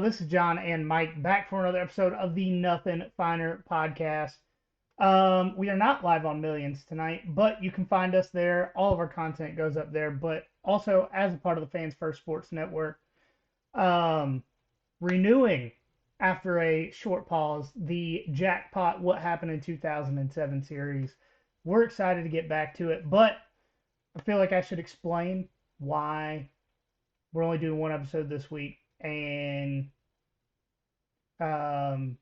This is John and Mike back for another episode of the Nothing Finer podcast. We are not live on Millions tonight, but you can find us there. All of our content goes up there, but also as a part of the Fans First Sports Network, um, renewing after a short pause the Jackpot What Happened in 2007 series. We're excited to get back to it, but I feel like I should explain why we're only doing one episode this week, and um,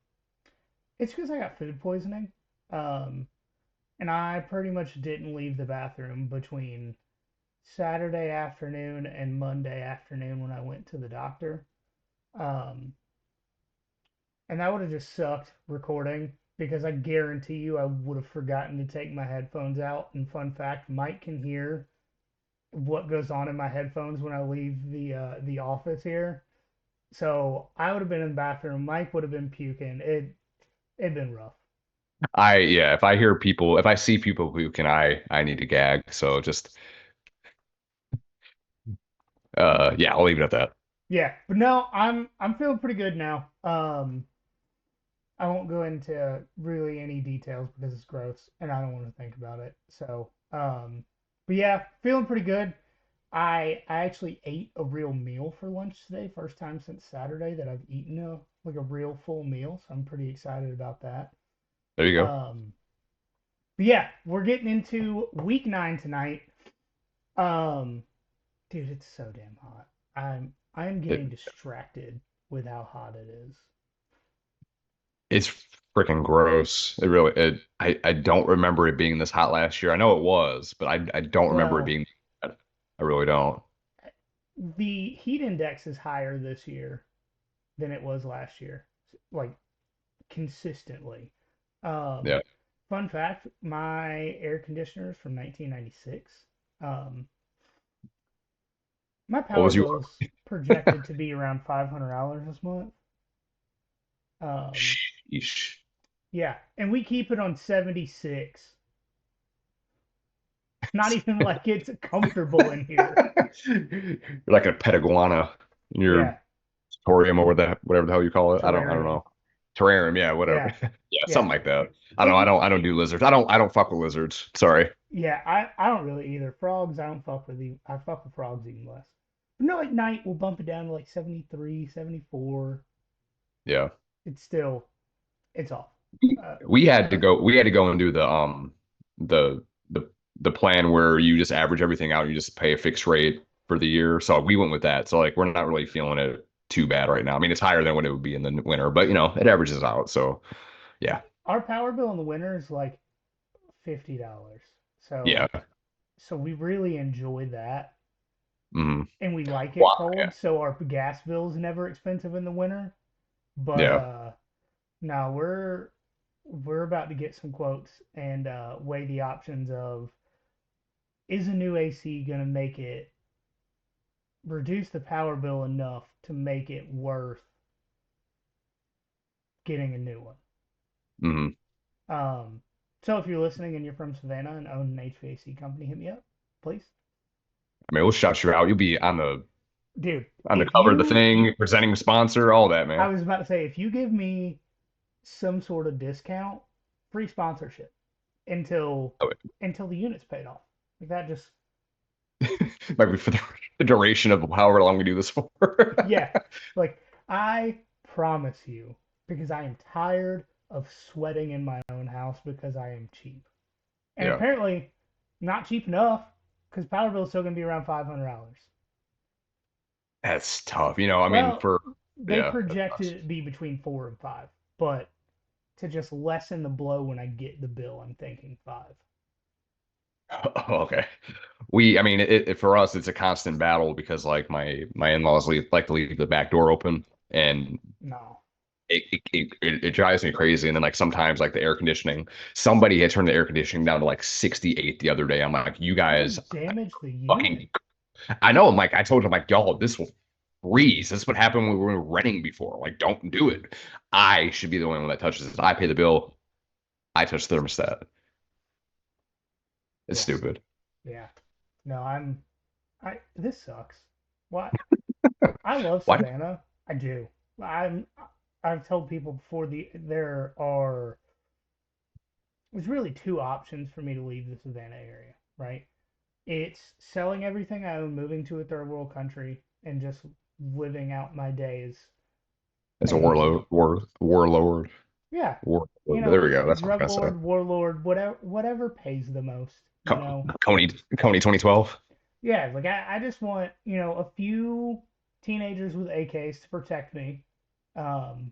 it's because I got food poisoning. Um, and I pretty much didn't leave the bathroom between Saturday afternoon and Monday afternoon when I went to the doctor. Um, and that would have just sucked recording because I guarantee you I would have forgotten to take my headphones out. And fun fact, Mike can hear what goes on in my headphones when I leave the office here. So I would have been in the bathroom. Mike would have been puking. It'd been rough. If I see people puking, I need to gag. So just yeah, I'll leave it at that. Yeah, but no, I'm feeling pretty good now. I won't go into really any details because it's gross and I don't want to think about it. So, but yeah, feeling pretty good. I actually ate a real meal for lunch today, first time since Saturday that I've eaten a real full meal. So I'm pretty excited about that. There you go. Um, but yeah, we're getting into week 9 tonight. Um, Dude, it's so damn hot. I'm It, getting distracted with how hot it is. it's freaking gross. I don't remember it being this hot last year. I know it was, but I don't remember it Well, being bad. I really don't. the heat index is higher this year than it was last year, like consistently. Um, Yeah. Fun fact, my air conditioner is from 1996. Um, my What power was you? bill's projected to be around $500 this month. Um, Sheesh. yeah, and we keep it on 76. Not even like it's comfortable in here. You're like a pet iguana in your Yeah, aquarium or whatever the hell you call it. I don't terrarium. know. Terrarium, yeah, whatever. Yeah, Yeah, something yeah. like that. Like, I don't do lizards. I don't fuck with lizards. Sorry. yeah, I don't really either. Frogs, I don't fuck with you. I fuck with frogs even less. But no, at night we'll bump it down to like 73, 74. Yeah. It's still, it's off. Uh, We had to go and do the the the plan where you just average everything out, you just pay a fixed rate for the year. So we went with that. So like we're not really feeling it too bad right now. I mean, it's higher than what it would be in the winter, but it averages out. So yeah. our power bill in the winter is like $50. Yeah. So we really enjoy that Hmm. and we like it Wow. Yeah. cold. So our gas bill is never expensive in the winter. But Yeah. now we're about to get some quotes and weigh the options of, is a new AC gonna make it reduce the power bill enough to make it worth getting a new one. Hmm. Um, so if you're listening and you're from Savannah and own an HVAC company, hit me up, please. I mean, we'll shout you out. You'll be Dude, on the if cover of the you, thing, presenting sponsor, all that, I man. was about to say, if you give me some sort of discount, free sponsorship until Oh, until the unit's paid off. Like that just, might be for the duration of however long we do this for. yeah. Like I promise you, because I am tired of sweating in my own house because I am cheap. And Yeah. apparently not cheap enough because power bill is still going to be around $500. That's tough. I mean, Well, for they yeah. projected it to be between 4 and 5, but to just lessen the blow when I get the bill, I'm thinking 5. Okay. I mean, for us, it's a constant battle because like my in-laws like to leave the back door open, and No. it drives me crazy. And then like sometimes like the air conditioning, somebody had turned the air conditioning down to like 68 the other day. I'm like, you That'll guys damage the unit. fucking. I know. I'm like, I told him like, y'all, this will freeze. This is what happened when we were renting before. Like, don't do it. I should be the one that touches it. I pay the bill. I touch the thermostat. It's Yeah. stupid. Yeah. No, this sucks. What? I love Why? Savannah. I do. I'm I've told people before there's really two options for me to leave the Savannah area, right? It's selling everything I own, moving to a third world country, and just living out my days. As a A warlord, Yeah, There we go. That's what I drug was gonna say. lord, warlord, whatever pays the most, Coney 2012. Yeah, like I just want, a few teenagers with AKs to protect me, um,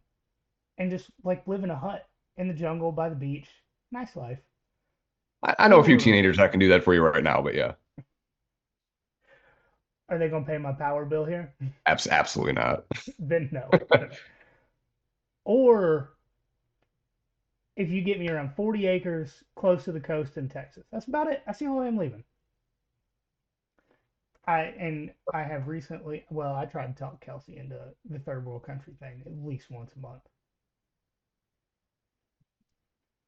and just like live in a hut in the jungle by the beach. Nice life. I know a few Or teenagers that can do that for you right now, but yeah, are they gonna pay my power bill here? absolutely not. Then no. Or if you get me around 40 acres close to the coast in Texas, that's about it. That's the only way I'm leaving. I have recently, well, I tried to talk Kelsey into the third world country thing at least once a month.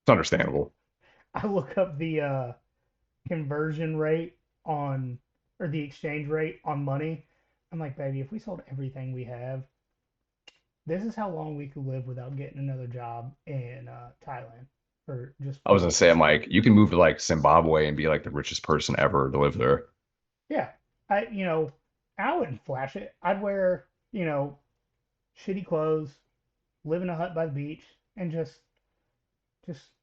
It's understandable. I look up the conversion rate on or the exchange rate on money. I'm like, baby, if we sold everything we have, this is how long we could live without getting another job in Thailand for just I was gonna 4 say, I'm grand. like, you can move to like Zimbabwe and be like the richest person ever to live there. Yeah, I wouldn't flash it. I'd wear, shitty clothes, live in a hut by the beach, and just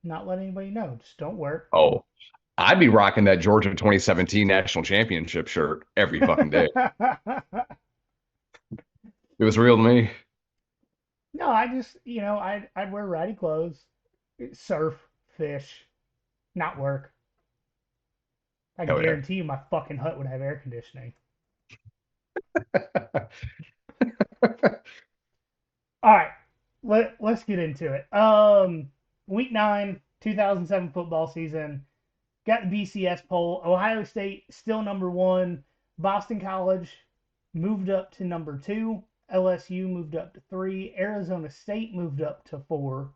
not let anybody know. Just don't work. Oh, I'd be rocking that Georgia 2017 national championship shirt every fucking day. It was real to me. No, I just, I'd wear ratty clothes, surf, fish, not work. I Hell yeah. guarantee you my fucking hut would have air conditioning. All right, let's get into it. Week 9, 2007 football season. Got the BCS poll. Ohio State still number 1. Boston College moved up to number 2. LSU moved up to 3. Arizona State moved up to 4.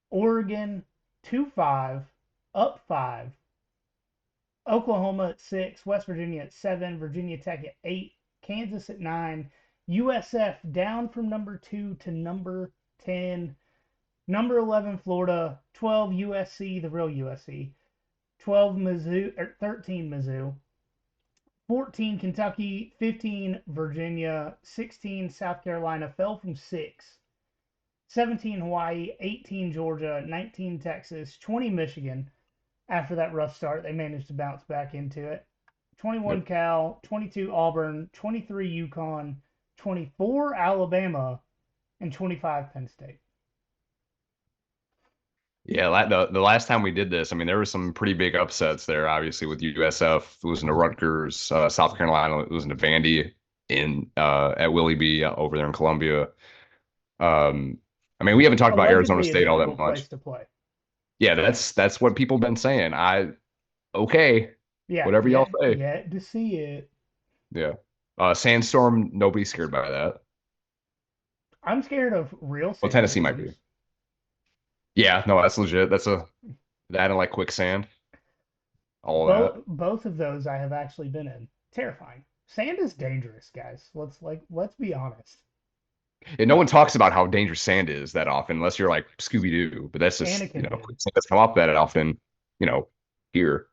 Oregon 2-5, up 5. Oklahoma at 6, West Virginia at 7, Virginia Tech at 8, Kansas at 9, USF down from number 2 to number 10, number 11 Florida, 12 USC, the real USC, 12 Mizzou, or 13 Mizzou, 14 Kentucky, 15 Virginia, 16 South Carolina fell from 6, 17 Hawaii, 18 Georgia, 19 Texas, 20 Michigan. After that rough start, they managed to bounce back into it. 21 Yep. Cal, 22 Auburn, 23 UConn, 24 Alabama, and 25 Penn State. Yeah, the last time we did this, I mean, there were some pretty big upsets there, obviously, with USF losing to Rutgers, South Carolina losing to Vandy at Willie B over there in Columbia. Um, I mean, we haven't talked about Arizona Allegedly a State all that difficult much. place to play. Yeah, that's what people have been saying. Okay, Yeah, whatever y'all yet say. yet to see it. Yeah. Sandstorm, nobody's scared by that. I'm scared of real Well, Tennessee might be. sandstorms. Yeah, no, that's legit. That and like quicksand, all of that. Both of those I have actually been in. Terrifying. Sand is dangerous, guys. Let's be honest. And no one talks about how dangerous sand is that often, unless you're like Scooby Doo. But that's just, Anakin did. quicksand doesn't come up that often, you know, here.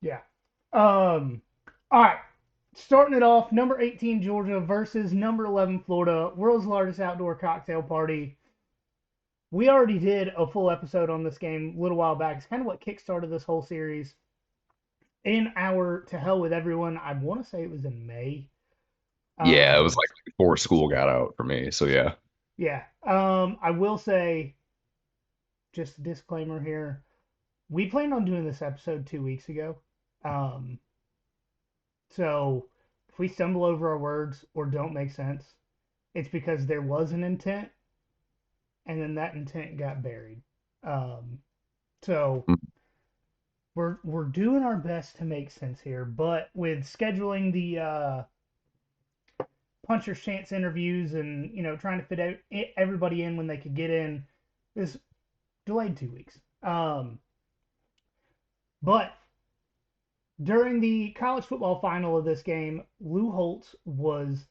Yeah. All right. Starting it off, number 18 Georgia versus number 11 Florida, world's largest outdoor cocktail party. We already did a full episode on this game a little while back. It's kind of what kickstarted this whole series. In our To Hell with Everyone, I want to say it was in May. Yeah, it was Um, like before school got out for me. So yeah. yeah. I will say, just a disclaimer here, we planned on doing this episode 2 weeks ago. Um, so if we stumble over our words or don't make sense, it's because there was an intent and then that intent got buried. Um, so we're doing our best to make sense here, but with scheduling the puncher's chance interviews and trying to fit everybody in when they could get in, is delayed 2 weeks. But during the college football final of this game, Lou Holtz was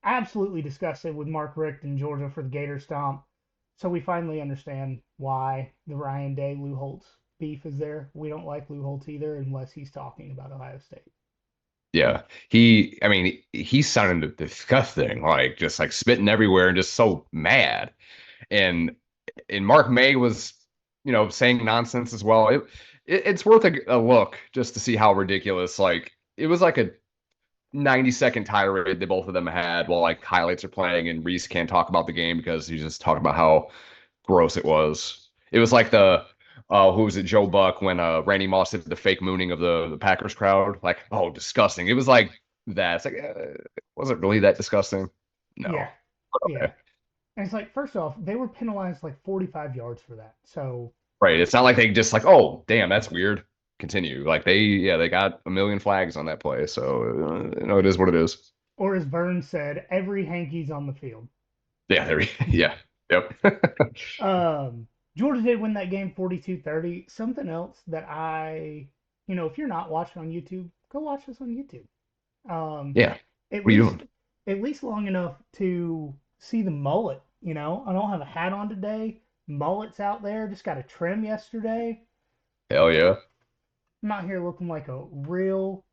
absolutely disgusted with Mark Richt in Georgia for the Gator Stomp. So we finally understand why the Ryan Day Lou Holtz beef is there. We don't like Lou Holtz either unless he's talking about Ohio State. Yeah. I mean, he sounded disgusting, like just like spitting everywhere and just so mad. And Mark May was, saying nonsense as well. It's worth a look just to see how ridiculous. Like it was like a 90-second tirade that both of them had while like highlights are playing, and Reese can't talk about the game because he's just talking about how gross it was. It was like the who was it, Joe Buck, when Randy Moss did the fake mooning of the Packers crowd. Like, oh, disgusting. It was like that. It's like, was it really that disgusting? Yeah, No. But yeah. okay. And it's like, first off, they were penalized like 45 yards for that. So, Right. It's not like they just like, oh, damn, that's weird. Continue. Like they got a million flags on that play. So, it is what it is. or as Vern said, every hanky's on the field. Yeah. There. Yeah. Yep. Um, Georgia did win that game 42-30. Something else that if you're not watching on YouTube, go watch this on YouTube. Um, Yeah. at What are you least doing? at least long enough to see the mullet. I don't have a hat on today. Mullet's out there. Just got a trim yesterday. Hell yeah. I'm out here looking like a real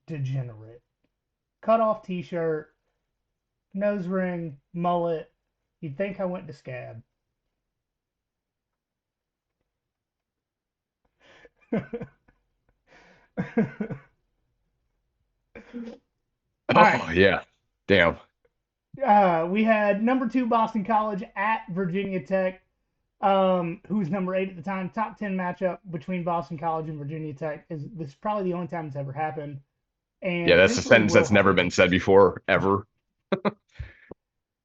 degenerate. Cut off t-shirt, nose ring, mullet. You'd think I went to scab. All right. Oh yeah. Damn. We had number two Boston College at Virginia Tech, who's number eight at the time. Top 10 matchup between Boston College and Virginia Tech. This is probably the only time it's ever happened, and Yeah, that's a potentially sentence will that's never happen. been said before, ever.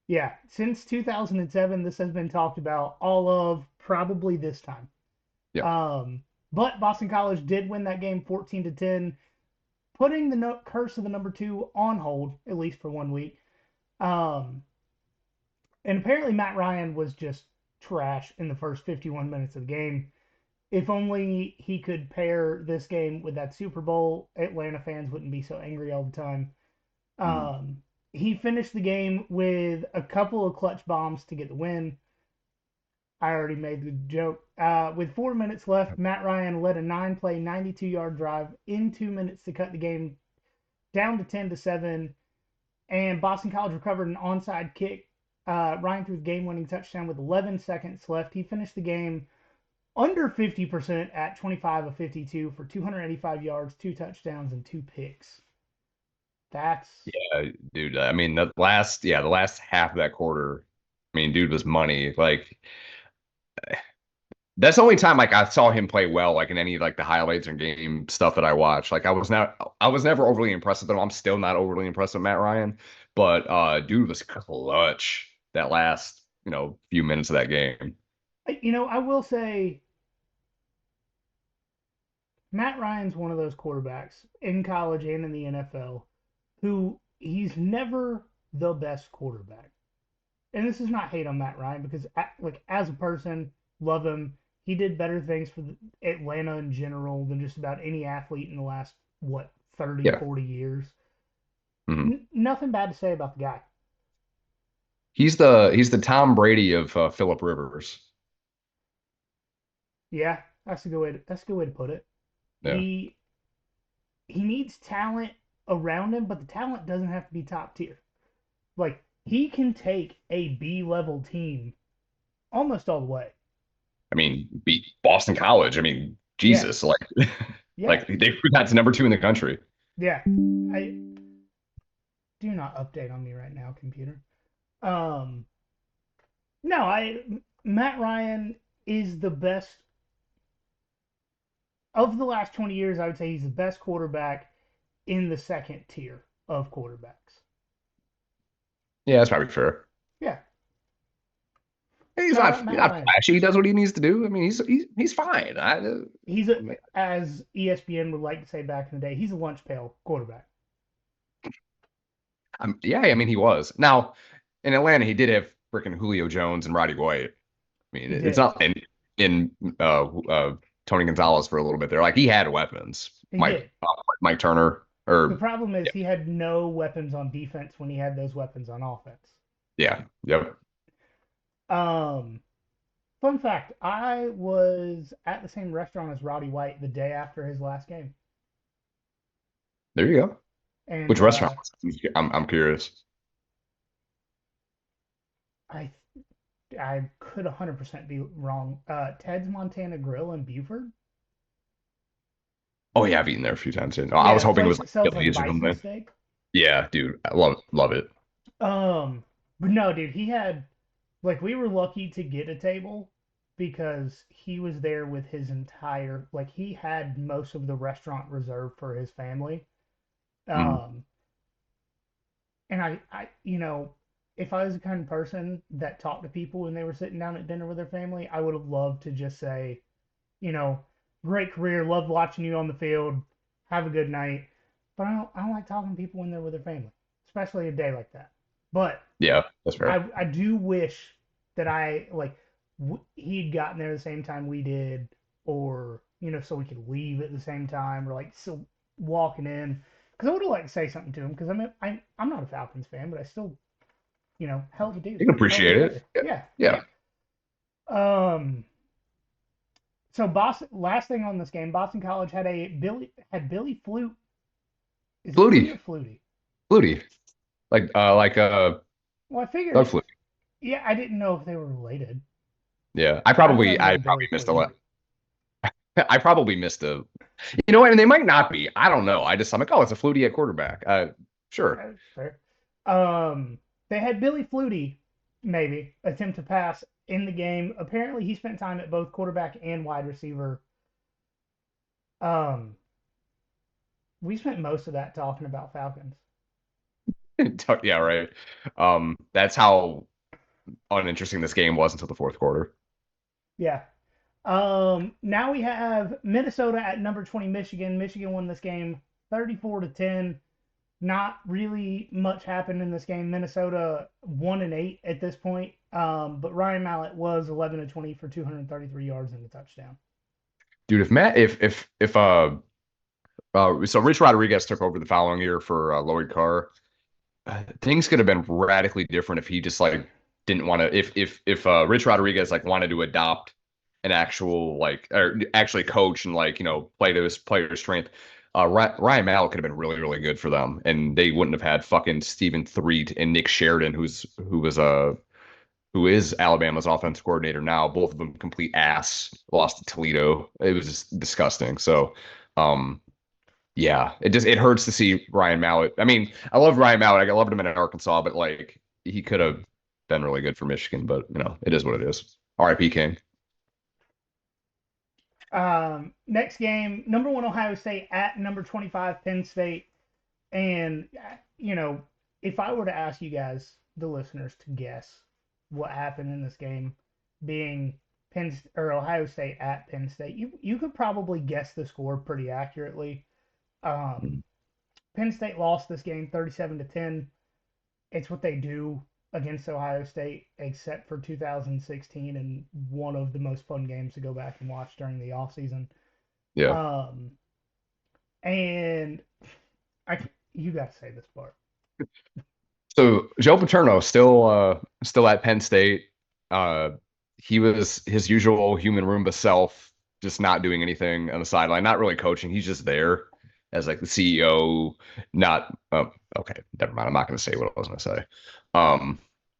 Yeah, since 2007, this has been talked about all of probably this time. Yeah. Um, but Boston College did win that game 14-10, putting the curse of the number two on hold at least for 1 week. Um, and apparently Matt Ryan was just trash in the first 51 minutes of the game. If only he could pair this game with that Super Bowl, Atlanta fans wouldn't be so angry all the time. Mhm. He finished the game with a couple of clutch bombs to get the win. I already made the joke. With 4 minutes left, Matt Ryan led a nine-play, 92-yard drive in 2 minutes to cut the game down to 10-7. And Boston College recovered an onside kick. Ryan threw the game-winning touchdown with 11 seconds left. He finished the game under 50% at 25 of 52 for 285 yards, two touchdowns, and two picks. That's Dude. I mean, the last half of that quarter, I mean, dude was money. Like that's the only time like I saw him play well, like in any like the highlights and game stuff that I watched. Like I was never overly impressed with him. I'm still not overly impressed with Matt Ryan, but dude was clutch that last, few minutes of that game. I will say Matt Ryan's one of those quarterbacks in college and in the NFL who he's never the best quarterback. And this is not hate on Matt Ryan because like as a person, love him. He did better things for Atlanta in general than just about any athlete in the last what 30, Yeah. 40 years. Mhm. Nothing bad to say about the guy. He's the Tom Brady of Philip Rivers. Yeah, that's a good way to put it. Yeah. He he needs talent around him, but the talent doesn't have to be top tier. Like he can take a B level team almost all the way. I mean, beat Boston College. I mean, Yeah, Jesus, like yeah, like they got to number two in the country. yeah. I do not update on me right now, computer. Um, no, I Matt Ryan is the best of the last 20 years. I would say he's the best quarterback in the second tier of quarterbacks. Yeah, that's probably fair. Yeah, He's shout not out he's Matt not Ryan. flashy. He does what he needs to do. I mean, he's fine. As ESPN would like to say back in the day, he's a lunch pail quarterback. Yeah, I mean, he was. Now, in Atlanta, he did have freaking Julio Jones and Roddy White. I mean, He it's did. not in Tony Gonzalez for a little bit there. Like he had weapons. He Mike did. Mike Turner. The Or problem is yeah, he had no weapons on defense when he had those weapons on offense. yeah, yep. Um, Fun fact: I was at the same restaurant as Roddy White the day after his last game, There you go. and Which restaurant? I'm curious. I I could 100% be wrong. Ted's Montana Grill in Buford. Oh yeah, I've eaten there a few times. Too. I Yeah, was the hoping it place was that like sells like Phillies or bison something. steak. Yeah, dude, I love it. Um, but no, dude, he had like we were lucky to get a table because he was there with his entire like he had most of the restaurant reserved for his family. Mm, Um, and if I was the kind of person that talked to people when they were sitting down at dinner with their family, I would have loved to just say, you know, great career, loved watching you on the field, have a good night. But I don't like talking to people when they're with their family, especially a day like that. But yeah, that's fair. I do wish that he'd gotten there the same time we did, or so we could leave at the same time, or like still walking in. Because I would have liked to say something to him. Because I'm not a Falcons fan, but I still hell of a dude, You can hell of a appreciate it. player. Yeah, Yeah. yeah. Um. So Boston. Last thing on this game, Boston College had Billy Flute. Is it Flutie Flutie, or Flutie? Flutie, like Well, I figured Doug it. Flutie. Yeah, I didn't know if they were related. Yeah, I thought it was I like Billy probably missed a Flutie. lot. I probably missed a. You know what? And they might not be. I don't know. I'm like, oh, it's a Flutie at quarterback. Sure. Fair. Um, they had Billy Flutie maybe attempt to pass in the game. Apparently, he spent time at both quarterback and wide receiver. Um, we spent most of that talking about Falcons. Yeah, right. That's how uninteresting this game was until the fourth quarter. Yeah. Now we have Minnesota at number 20, Michigan. Michigan won this game 34-10. Not really much happened in this game. Minnesota 1-8 at this point. But Ryan Mallett was 11-20 for 233 yards and a touchdown. Dude, if Matt, if so Rich Rodriguez took over the following year for Lloyd Carr. Things could have been radically different if he just like didn't want to. If Rich Rodriguez like wanted to adopt an actual like or actually coach and like play to his player's strength. Ryan Mallett could have been really good for them, and they wouldn't have had fucking Stephen Threet and Nick Sheridan, who is Alabama's offensive coordinator now. Both of them complete ass. Lost to Toledo. It was just disgusting. So, um, yeah, it hurts to see Ryan Mallett. I mean, I love Ryan Mallett. I loved him in Arkansas, but like he could have been really good for Michigan. But it is what it is. R.I.P. King. Next game, number one Ohio State at number 25 Penn State. And, you know, if I were to ask you guys, the listeners, to guess what happened in this game, being Ohio State at Penn State, you could probably guess the score pretty accurately. Um, Penn State lost this game 37-10. It's what they do against Ohio State, except for 2016 and one of the most fun games to go back and watch during the offseason. Yeah. Um, and you got to say this part. So Joe Paterno still at Penn State. Uh, he was his usual human Roomba self, just not doing anything on the sideline, not really coaching. He's just there as like the CEO. Not okay, never mind. I'm not going to say what I was going to say. Um,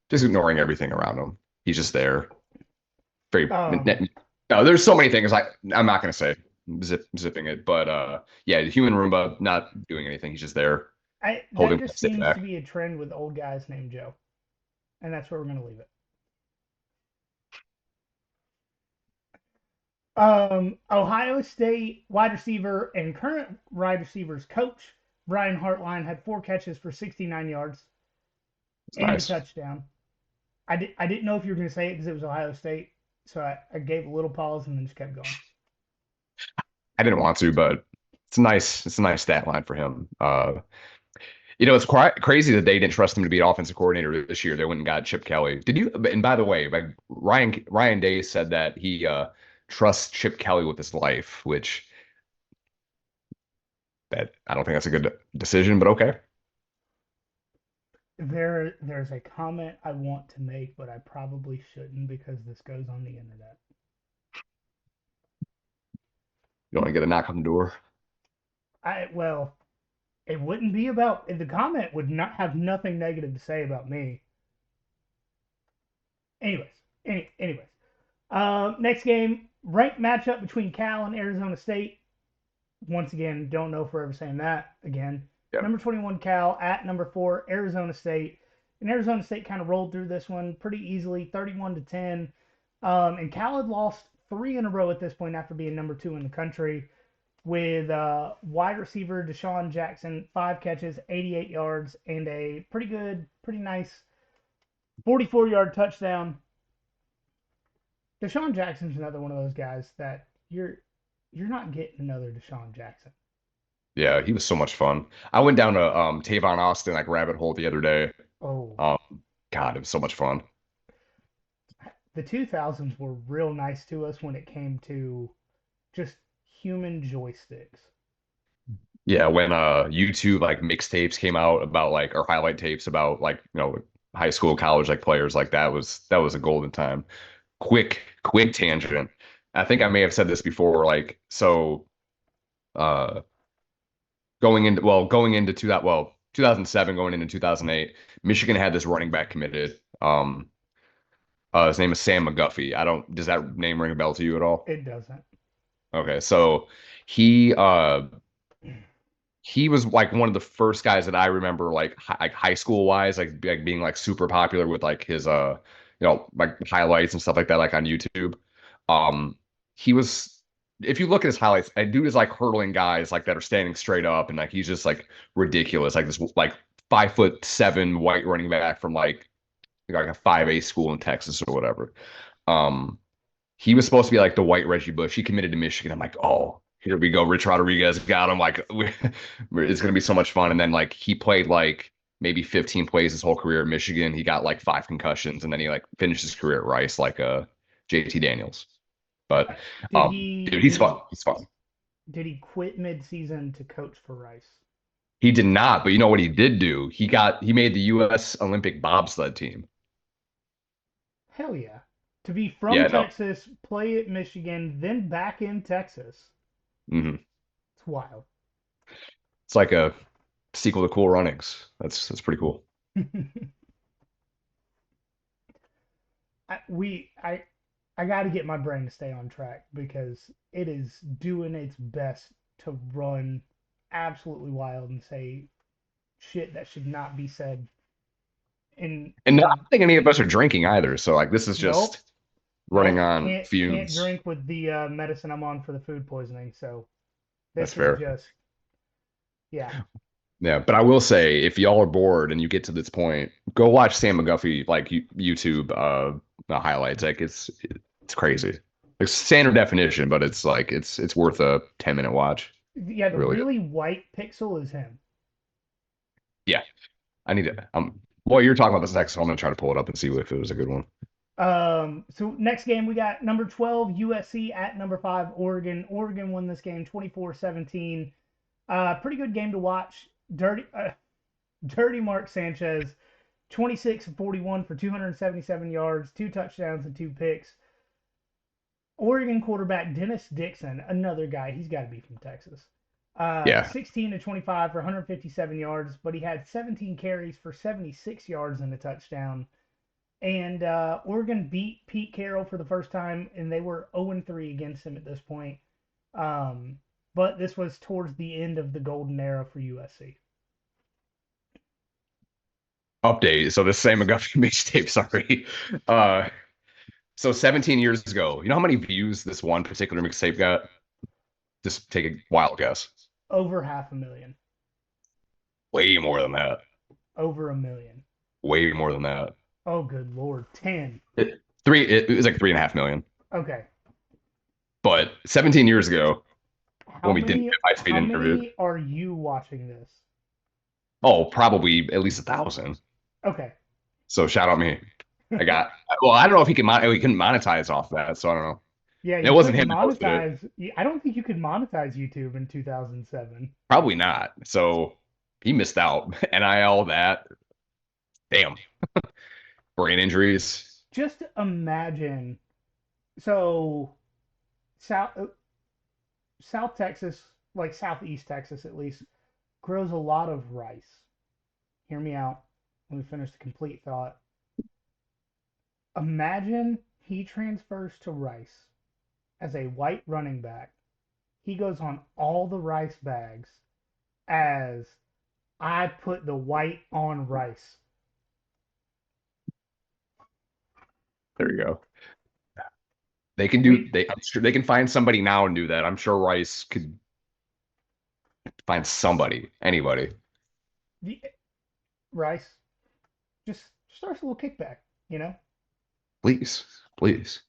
just ignoring everything around him. He's just there. Very Um, no. There's so many things I'm not going to say. Zipping it, but yeah, the human Roomba not doing anything. He's just there that holding just Penn State seems to back. be a trend with old guys named Joe, and that's where we're going to leave it. Ohio State wide receiver and current wide receivers coach Brian Hartline had 4 catches for 69 yards It's and a nice. touchdown. I didn't know if you were going to say it because it was Ohio State, so I gave a little pause and then just kept going. I didn't want to, but it's nice. It's a nice stat line for him. It's quite crazy that they didn't trust him to be an offensive coordinator this year. They went and got Chip Kelly. Did you? And by the way, like Ryan Day said that he trusts Chip Kelly with his life, which That I don't think that's a good decision, but okay. There's a comment I want to make, but I probably shouldn't because this goes on the internet. You want to get a knock on the door? Well, it wouldn't be about the comment would not have nothing negative to say about me. Anyways. Next game, ranked matchup between Cal and Arizona State. Once again, don't know if we're ever saying that again. Yeah. Number 21 Cal at number 4 Arizona State. And Arizona State kind of rolled through this one pretty easily, 31-10. And Cal had lost 3 in a row at this point after being number 2 in the country with wide receiver Deshaun Jackson, 5 catches, 88 yards, and a pretty good, pretty nice 44-yard touchdown. Deshaun Jackson's another one of those guys that you're not getting another Deshaun Jackson. Yeah, he was so much fun. I went down to Tavon Austin like rabbit hole the other day. Oh, Um, God, it was so much fun. the 2000s were real nice to us when it came to just human joysticks. Yeah, when YouTube like mixtapes came out about like or highlight tapes about like high school, college like players like that was a golden time. Quick tangent. I think I may have said this before. Like so, uh, going into 2007, going into 2008, Michigan had this running back committed. His name is Sam McGuffey. I don't. Does that name ring a bell to you at all? It doesn't. Okay, so he uh he was like one of the first guys that I remember like high school wise like being like super popular with like his like highlights and stuff like that like on YouTube. Um he was if you look at his highlights, a dude is like hurdling guys like that are standing straight up and like he's just like ridiculous like this like 5'7" white running back from like a 5A school in Texas or whatever. Um he was supposed to be like the white Reggie Bush. He committed to Michigan. I'm like, oh, here we go. Rich Rodriguez got him. Like, it's gonna be so much fun. And then like he played like maybe 15 plays his whole career at Michigan. He got like 5 concussions, and then he like finished his career at Rice, like JT Daniels. But Did he dude, did he's fun. he He's fun. did he quit mid-season to coach for Rice? He did not, but you know what he did do? He made the U.S. Olympic bobsled team. Hell yeah. To be from Yeah, no. Texas, play at Michigan, then back in Texas. Hmm. It's wild. It's like a sequel to Cool Runnings. That's pretty cool. I, we I got to get my brain to stay on track because it is doing its best to run absolutely wild and say shit that should not be said in And no, I in don't think any of us are drinking either. So like this is nope. just running on Can't fumes. drink with the medicine I'm on for the food poisoning. So That's this is fair. just yeah. Yeah, but I will say if y'all are bored and you get to this point, go watch Sam McGuffey like YouTube highlights. Like it's crazy. It's standard definition, but it's like it's worth a 10-minute watch. Yeah, the Really good. really white pixel is him. Yeah, I need to well, you're talking about this next, so I'm gonna try to pull it up and see if it was a good one. So next game we got number 12 USC at number 5 Oregon. Oregon won this game 24-17. Pretty good game to watch. Dirty Mark Sanchez, 26-41 for 277 yards, 2 touchdowns and 2 picks. Oregon quarterback Dennis Dixon, another guy, he's got to be from Texas. Yeah. 16-25 for 157 yards, but he had 17 carries for 76 yards and a touchdown. And Oregon beat Pete Carroll for the first time, and they were 0-3 against him at this point. But this was towards the end of the golden era for USC. Update. So this Sam McGuffey mixtape, sorry. Uh so 17 years ago, you know how many views this one particular mixtape got? Just take a wild guess. Over 500,000. Way more than that. Over 1 million. Way more than that. Oh, good Lord. 10. It was like 3.5 million. Okay. But 17 years ago, How when we didn't many have high speed how interview, many are you watching this? oh, probably at least 1,000. Okay. So shout out me. I got well, I don't know if he can he couldn't monetize off that, so I don't know. Yeah, And it you wasn't couldn't him that posted it. monetize. I don't think you could monetize YouTube in 2007. Probably not. So he missed out. NIL that. Damn. Brain injuries. Just imagine. So South South Texas, like Southeast Texas at least, grows a lot of rice. Hear me out. Let me finish the complete thought. Imagine he transfers to rice as a white running back. He goes on all the rice bags as I put the white on rice. There you go. They can do We I'm sure they can find somebody now and do that. I'm sure Rice could find somebody, anybody. the rice just starts a little kickback, you know. Please. Please.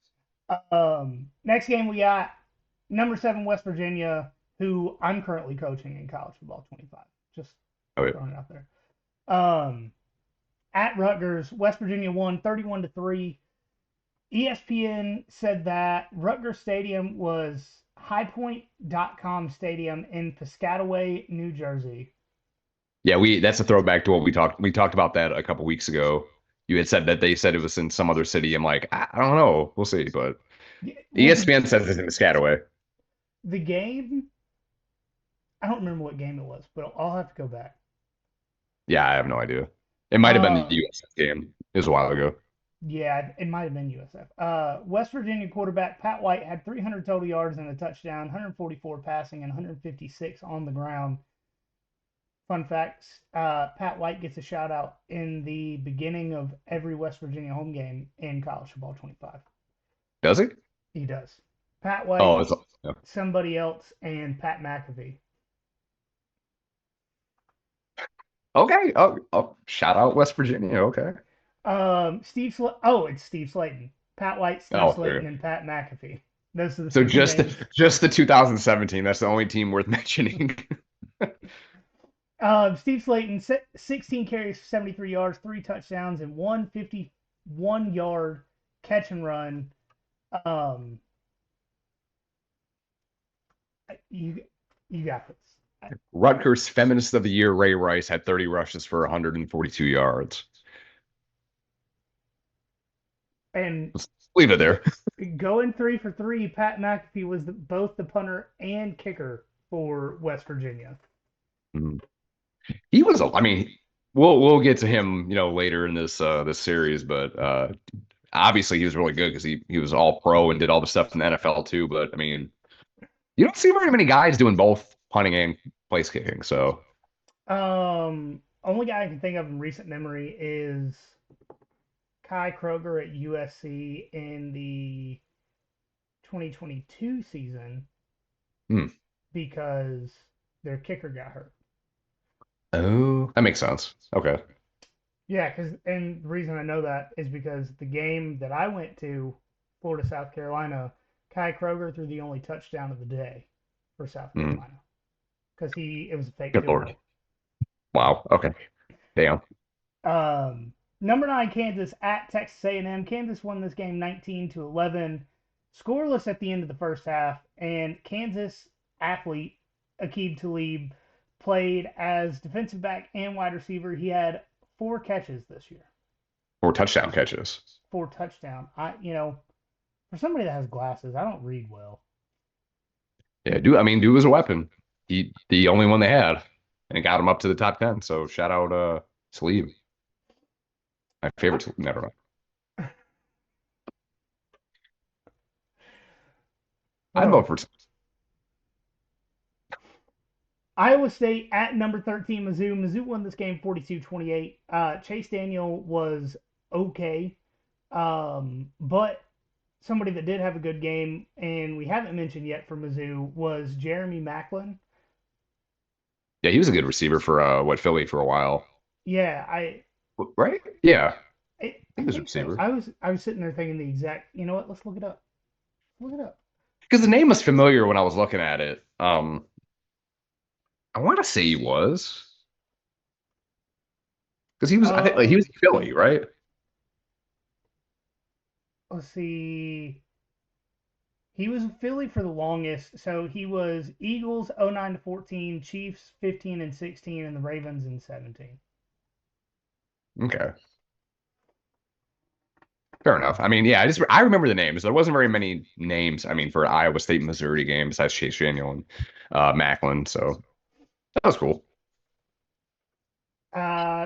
Next game we got number 7 West Virginia, who I'm currently coaching in college football 25. Just Oh, yeah. throwing it out there. Um, at Rutgers, West Virginia won 31-3. ESPN said that Rutgers Stadium was highpoint.com stadium in Piscataway, New Jersey. Yeah, we that's a throwback to what we talked about that a couple weeks ago. You had said that they said it was in some other city. I'm like, I don't know. We'll see. But Well, ESPN says it's in Piscataway. the game, I don't remember what game it was, but I'll have to go back. Yeah, I have no idea. It might have been the Uh, USF game. It was a while ago. yeah, it might have been USF. West Virginia quarterback Pat White had 300 total yards and a touchdown, 144 passing, and 156 on the ground. Fun facts: Pat White gets a shout out in the beginning of every West Virginia home game in college football 25. Does it? He does. Pat Oh, White, it's yeah. somebody else, and Pat McAfee. Okay. Oh, shout out West Virginia. Okay. It's Steve Slayton. Pat White, Steve Oh, Slayton, there. and Pat McAfee. Those are the So people just names. just the 2017. That's the only team worth mentioning. Steve Slayton, 16 carries, 73 yards, 3 touchdowns, and 151-yard catch and run. Um, you you got this. Rutgers Feminist of the Year Ray Rice had 30 rushes for 142 yards. And Let's leave it there. going 3 for 3, Pat McAfee was both the punter and kicker for West Virginia. He was, I mean, we'll get to him, later in this series, but obviously he was really good because he was all pro and did all the stuff in the NFL too. But I mean, you don't see very many guys doing both punting and place kicking. So Only guy I can think of in recent memory is Kai Kroger at USC in the 2022 season hmm. because their kicker got hurt. Oh, that makes sense. Okay. Yeah, and the reason I know that is because the game that I went to, Florida South Carolina, Kai Kroger threw the only touchdown of the day for South Hmm. Carolina because he it was a fake Good field Lord. goal. Wow. Okay. Damn. Number 9 Kansas at Texas A&M. Kansas won this game 19-11, scoreless at the end of the first half, and Kansas athlete Aqib Talib played as defensive back and wide receiver. He had 4 catches this year, 4 touchdown catches. 4 touchdown. For somebody that has glasses, I don't read well. Yeah, dude was a weapon. He the only one they had, and it got him up to the top 10. So shout out Sleeve. My favorite. Never mind. I'd vote Oh, for. Iowa State at number 13 Mizzou. Mizzou won this game 42-28. Chase Daniel was okay, but somebody that did have a good game, and we haven't mentioned yet for Mizzou, was Jeremy Macklin. Yeah, he was a good receiver for Philly for a while, Yeah, I right? Yeah, I, he I was a think so. receiver I was sitting there thinking the exact. You know what? Let's look it up. Look it up. because the name was familiar when I was looking at it. I want to say he was because he was. I think like, he was Um, in Philly, right? let's see. He was Philly for the longest. So he was Eagles 09 to 14, Chiefs 15 and 16, and the Ravens in 17. Okay. Fair enough. I mean, yeah, I remember the names. There wasn't very many names. I mean, for Iowa State, Missouri game besides Chase Daniel and Macklin. So that was cool.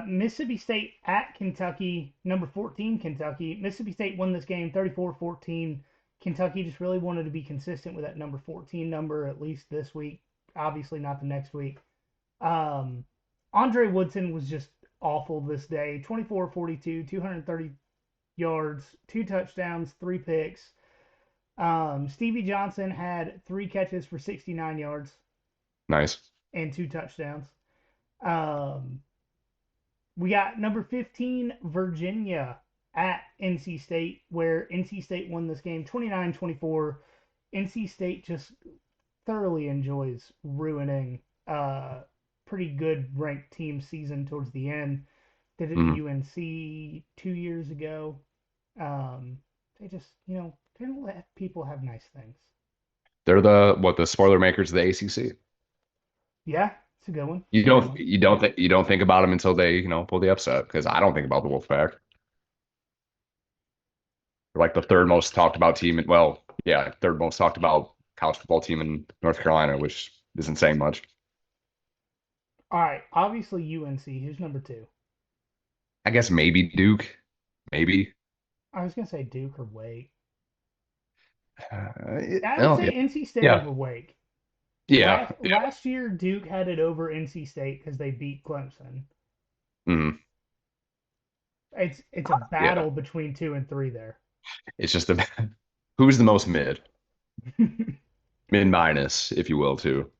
Mississippi State at Kentucky, number 14 Kentucky. Mississippi State won this game 34-14. Kentucky just really wanted to be consistent with that number 14 number at least this week. Obviously not the next week. Um, Andre Woodson was just awful this day. 24-42, 230 yards, two touchdowns, three picks. Stevie Johnson had three catches for 69 yards Nice. and two touchdowns. Um, we got number 15, Virginia at NC State, where NC State won this game 29-24. NC State just thoroughly enjoys ruining pretty good ranked team season towards the end. Did it to Mhm. UNC 2 years ago. They just, they don't let people have nice things. They're the spoiler makers of the ACC. Yeah, it's a good one. You It's a good don't one. you don't think you don't think about them until they pull the upset because I don't think about the Wolfpack. They're like the third most talked about team. Well, yeah, third most talked about college football team in North Carolina, which isn't saying much. All right, obviously UNC. Who's number two? I guess maybe Duke, maybe. I was gonna say Duke or Wake. I would Oh yeah, say NC State yeah, over Wake. yeah, Last year Duke had it over NC State because they beat Clemson. mhm, It's a yeah. battle between two and three there. It's just the who's the most mid minus, if you will, too.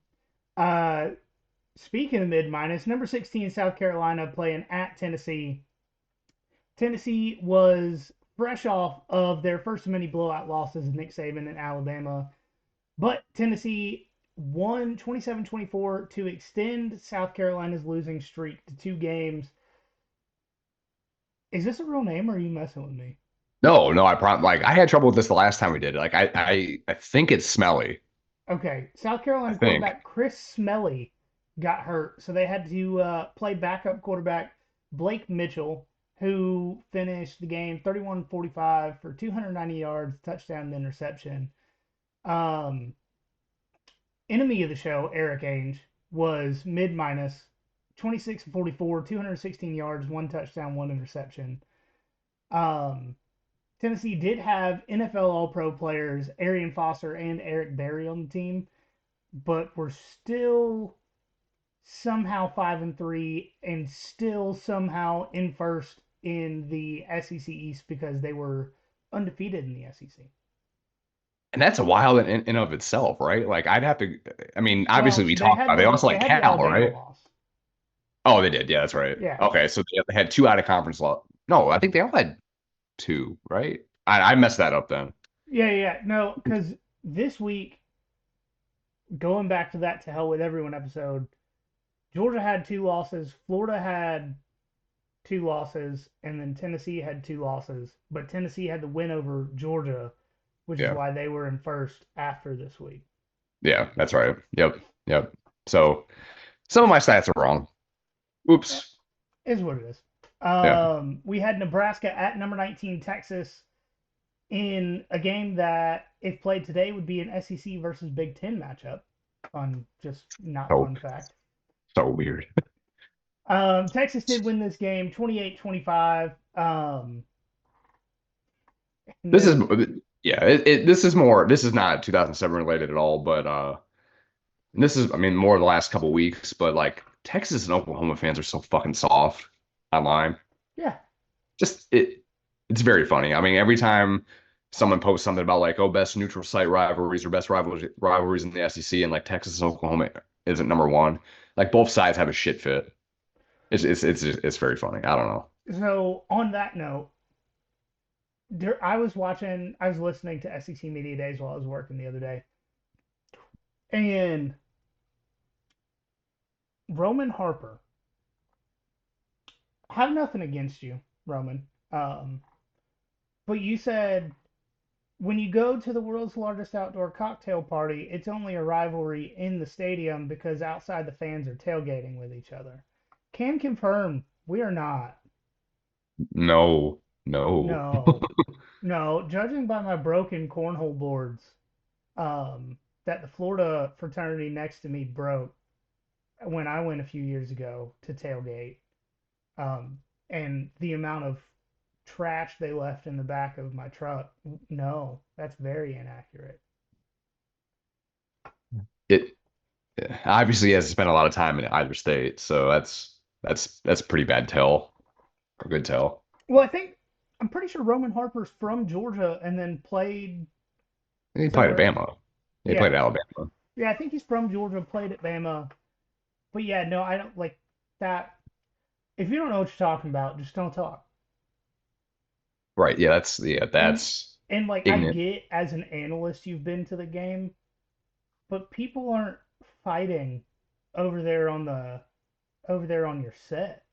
uh, Speaking of mid minus, number 16 South Carolina playing at Tennessee. Tennessee was fresh off of their first of many blowout losses of Nick Saban in Alabama, but Tennessee won 27-24 to extend South Carolina's losing streak to two games. Is this a real name or are you messing with me? No, no, like I had trouble with this the last time we did it. Like I think it's smelly. Okay, South I Carolina think. quarterback Chris Smelly got hurt, so they had to play backup quarterback Blake Mitchell, who finished the game 31-45 for 290 yards, touchdown, and interception. Um, Enemy of the show, Eric Ainge, was mid minus 26-44, 216 yards, one touchdown, one interception. Um, Tennessee did have NFL All Pro players Arian Foster and Eric Berry on the team, but we're still somehow 5-3 and still somehow in first in the SEC East because they were undefeated in the SEC. And that's a wild in of itself, right? Like I'd have to. I mean, obviously Well, we talked about it. They also they like had the Cal, Alabama right? loss. Oh, they did. Yeah, that's right. Yeah, Okay, so they had two out of conference loss. No, I think they all had two, right? I messed that up then. yeah. No, because this week, going back to that to hell with everyone episode, Georgia had two losses, Florida had two losses, and then Tennessee had two losses. But Tennessee had the win over Georgia, which is Yeah, why they were in first after this week. yeah, that's right. Yep, yep. So some of my stats are wrong. Oops. Is what it is. Yeah. We had Nebraska at number 19 Texas in a game that, if played today, would be an SEC versus Big Ten matchup. Fun, just not So fun fact. so weird. Texas did win this game 28-25. And This is this, yeah. This is more. This is not 2007 related at all, but and this is, I mean, more of the last couple weeks, but like Texas and Oklahoma fans are so fucking soft online. yeah. Just it's very funny. I mean, every time someone posts something about like, oh, best neutral site rivalries or best rivalries in the SEC, and like Texas and Oklahoma isn't number one. Like both sides have a shit fit. It's very funny. I don't know. So on that note, I was listening to SEC Media Days while I was working the other day, and Roman Harper. I have nothing against you, Roman. But you said when you go to the world's largest outdoor cocktail party, it's only a rivalry in the stadium because outside the fans are tailgating with each other. Can confirm we are not. No, no. No, no. Judging by my broken cornhole boards, that the Florida fraternity next to me broke when I went a few years ago to tailgate, um, and the amount of trash they left in the back of my truck. No, that's very inaccurate. It obviously has spent a lot of time in either state, so that's pretty bad tell or good tell. Well, I'm pretty sure Roman Harper's from Georgia and then played And he played at somewhere. Bama. He played Yeah, at Alabama. yeah, I think he's from Georgia, played at Bama. But yeah, no, I don't like that. If you don't know what you're talking about, just don't talk. Right. And That's and like I ignorant. get as an analyst you've been to the game, but people aren't fighting over there on the over there on your set.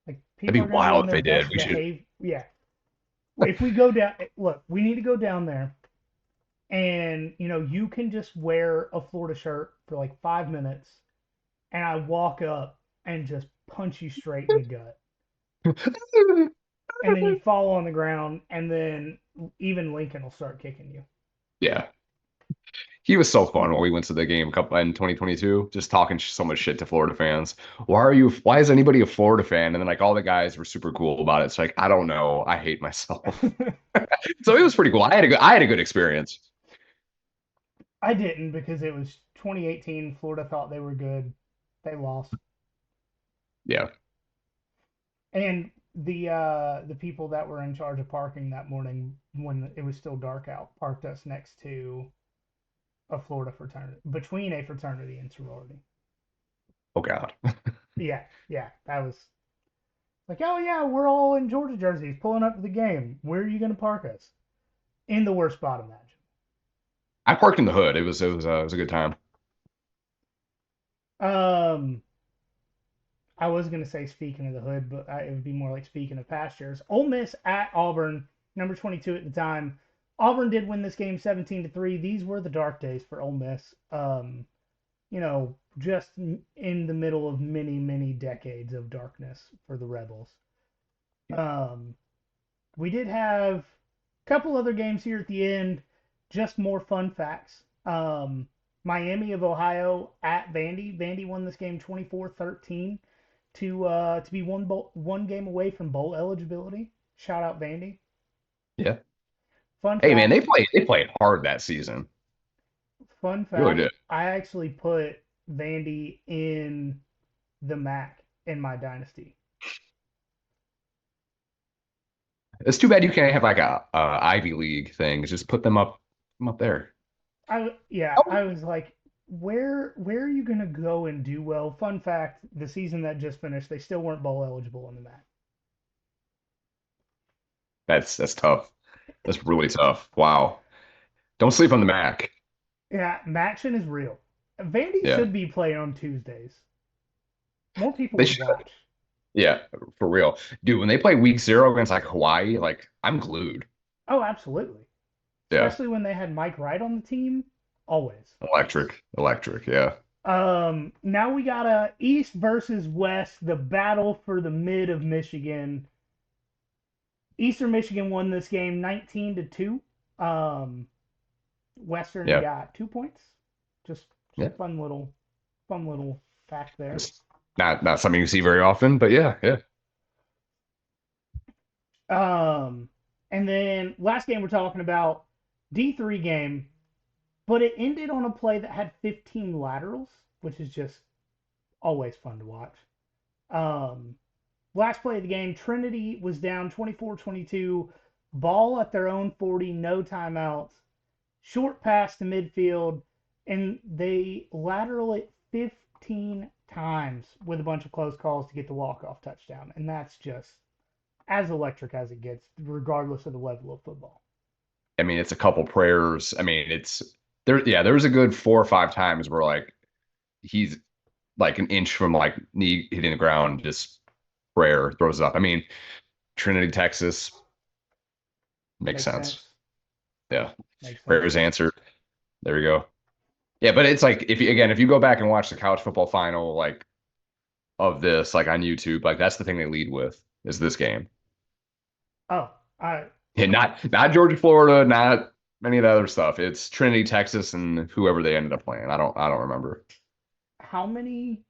Like people That'd are be going to be on wild if their they did. best We should. behave. Yeah. If we go down, look, we need to go down there, and you can just wear a Florida shirt for like 5 minutes, and I walk up and just punch you straight in the gut, and then you fall on the ground, and then even Lincoln will start kicking you. Yeah. He was so fun when we went to the game a couple in 2022, just talking so much shit to Florida fans. Why is anybody a Florida fan? And then like all the guys were super cool about it. It's like, I don't know. I hate myself. So it was pretty cool. I had a good experience. I didn't because it was 2018. Florida thought they were good. They lost, Yeah. and the people that were in charge of parking that morning when it was still dark out parked us next to a Florida fraternity, between a fraternity and sorority. Oh God. Yeah, yeah, that was like, oh yeah, we're all in Georgia jerseys pulling up to the game. Where are you going to park us? In the worst spot imaginable. I parked in the hood. It was a good time. Um, I was going to say speaking of the hood, but it would be more like speaking of pastures. Ole Miss at Auburn, number 22 at the time. Auburn did win this game 17-3. These were the dark days for Ole Miss. Just in the middle of many, many decades of darkness for the Rebels. Um, we did have a couple other games here at the end, just more fun facts. Miami of Ohio at Vandy. Vandy won this game 24-13 to be one game away from bowl eligibility. Shout out Vandy. Yeah. Fun Hey man, fact, they played hard that season. fun They really fact, did. I actually put Vandy in the MAC in my dynasty. It's too bad you can't have like a Ivy League thing. Just put them up there. I was like, where are you gonna go and do well? Fun fact: the season that just finished, they still weren't bowl eligible in the MAC. That's tough. That's really tough. Wow. Don't sleep on the Mac. Yeah, matching is real. Vandy Yeah. should be playing on Tuesdays. More people They would should. watch. Yeah, for real. Dude, when they play week zero against like Hawaii, like I'm glued. Oh, absolutely. Yeah. Especially when they had Mike Wright on the team. Always. Electric. Electric. Yeah. Now we got a East versus West, the battle for the mid of Michigan. Eastern Michigan won this game 19-2. Um, Western Yeah. got 2 points. Just Yeah. fun little fact there. It's not something you see very often, but yeah, yeah. Um, and then last game we're talking about D3 game, but it ended on a play that had 15 laterals, which is just always fun to watch. Um, Last play of the game, Trinity was down 24-22, ball at their own 40, no timeouts, short pass to midfield, and they lateral it 15 times with a bunch of close calls to get the walk-off touchdown. And that's just as electric as it gets, regardless of the level of football. I mean, it's a couple prayers. I mean, it's there. Yeah, there's a good 4 or 5 times where like he's like an inch from like knee hitting the ground, just prayer throws it up. I mean, Trinity, Texas makes Makes sense. sense. Yeah. Makes sense. Bears answer. There you go. Yeah, but it's like if you go back and watch the college football final like of this like on YouTube, like that's the thing they lead with is this game. Oh, I And not Georgia, Florida, not any of the other stuff. It's Trinity, Texas, and whoever they ended up playing. I don't remember. how many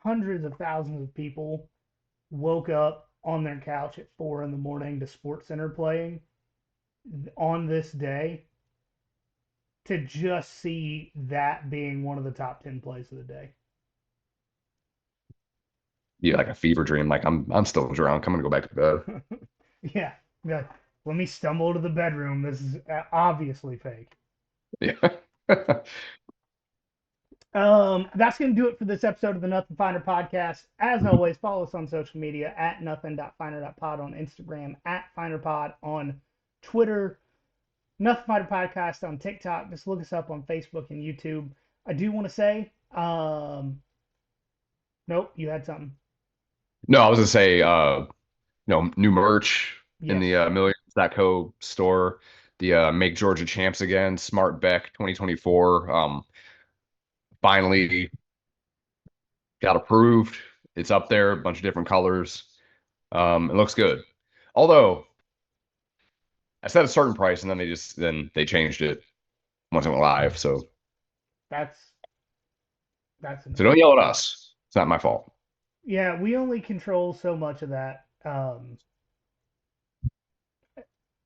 hundreds of thousands of people woke up on their couch at 4 in the morning to Sports Center playing on this day to just see that being one of the top 10 plays of the day. Yeah, like a fever dream. Like I'm still drunk. I'm gonna go back to bed. Yeah. Yeah. Let me stumble to the bedroom. This is obviously fake. Yeah. That's going to do it for this episode of the Nothing Finder podcast. As always, follow us on social media at nothing.finder.pod on Instagram, at finderpod on Twitter, Nothing Finder podcast on TikTok. Just look us up on Facebook and YouTube. I do want to say, nope, you had something. No, I was gonna say new merch in Yes, the millions.co store. The Make Georgia Champs Again, Smart Beck 2024. Finally got approved. It's up there, a bunch of different colors. It looks good. Although I set a certain price and then they changed it once it went live. that's that's So don't annoying. yell at us. It's not my fault. Yeah, we only control so much of that.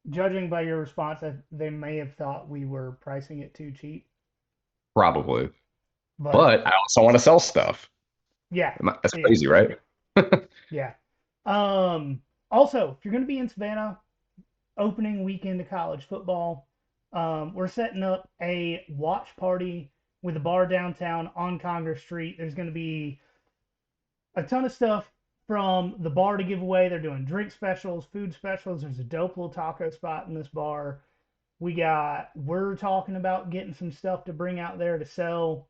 Judging by your response, they may have thought we were pricing it too cheap, Probably. but But I also want to sell stuff. yeah, That's yeah, crazy, right? yeah. Um, Also, if you're going to be in Savannah, opening weekend of college football, we're setting up a watch party with a bar downtown on Congress Street. There's going to be a ton of stuff from the bar to give away. They're doing drink specials, food specials. There's a dope little taco spot in this bar. We're talking about getting some stuff to bring out there to sell.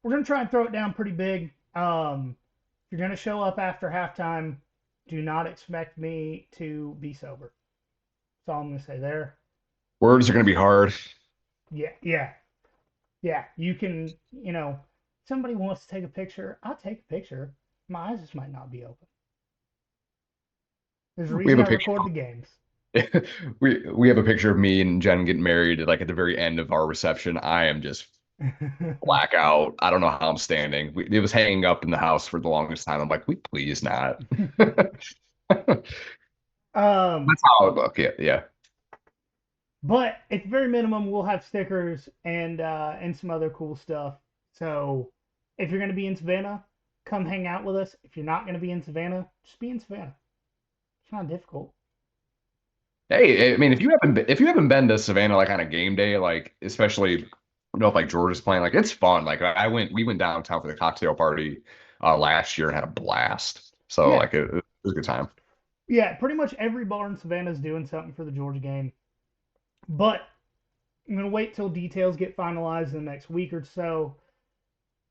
We're gonna try and throw it down pretty big. If you're gonna show up after halftime, do not expect me to be sober. That's all I'm gonna say there. Words are going to be hard. Yeah, yeah, yeah. You can, somebody wants to take a picture. I'll take a picture. My eyes just might not be open. There's a We reason have a I picture. record the games. We have a picture of me and Jen getting married like at the very end of our reception. I am just blackout. I don't know how I'm standing. It was hanging up in the house for the longest time. I'm like, we please not. That's um, how it look. Yeah, yeah. But at the very minimum, we'll have stickers and some other cool stuff. So if you're gonna be in Savannah, come hang out with us. If you're not gonna be in Savannah, just be in Savannah. It's not difficult. Hey, I mean, if you haven't been to Savannah like on a game day, like especially if like Georgia's playing, like it's fun. Like we went downtown for the cocktail party last year and had a blast. So Yeah, like it was a good time. yeah. Pretty much every bar in Savannah is doing something for the Georgia game. But I'm gonna wait till details get finalized in the next week or so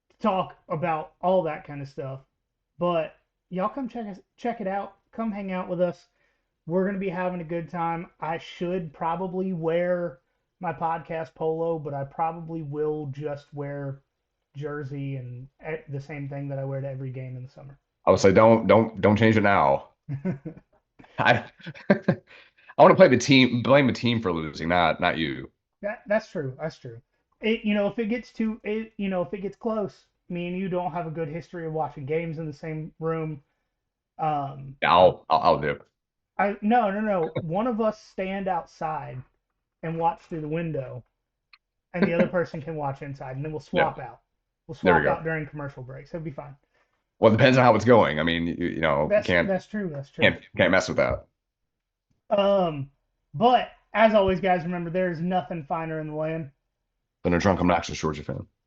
to talk about all that kind of stuff. But y'all come check it out. Come hang out with us. We're going to be having a good time. I should probably wear my podcast polo, but I probably will just wear jersey and the same thing that I wear to every game in the summer. I would say don't change it now. I I want to play the team, blame the team for losing, not you. That's true. That's true. If it gets if it gets close, me and you don't have a good history of watching games in the same room. Um, Yeah, I'll dip. I no no no. One of us stand outside and watch through the window, and the other person can watch inside, and then we'll Yeah, swap out. We'll there we swap go. out during commercial breaks. It'll be fine. Well, it depends on how it's going. I mean, you That's true. That's true. can't mess with that. Um, but as always, guys, remember there is nothing finer in the land. Than a drunk, obnoxious Georgia fan.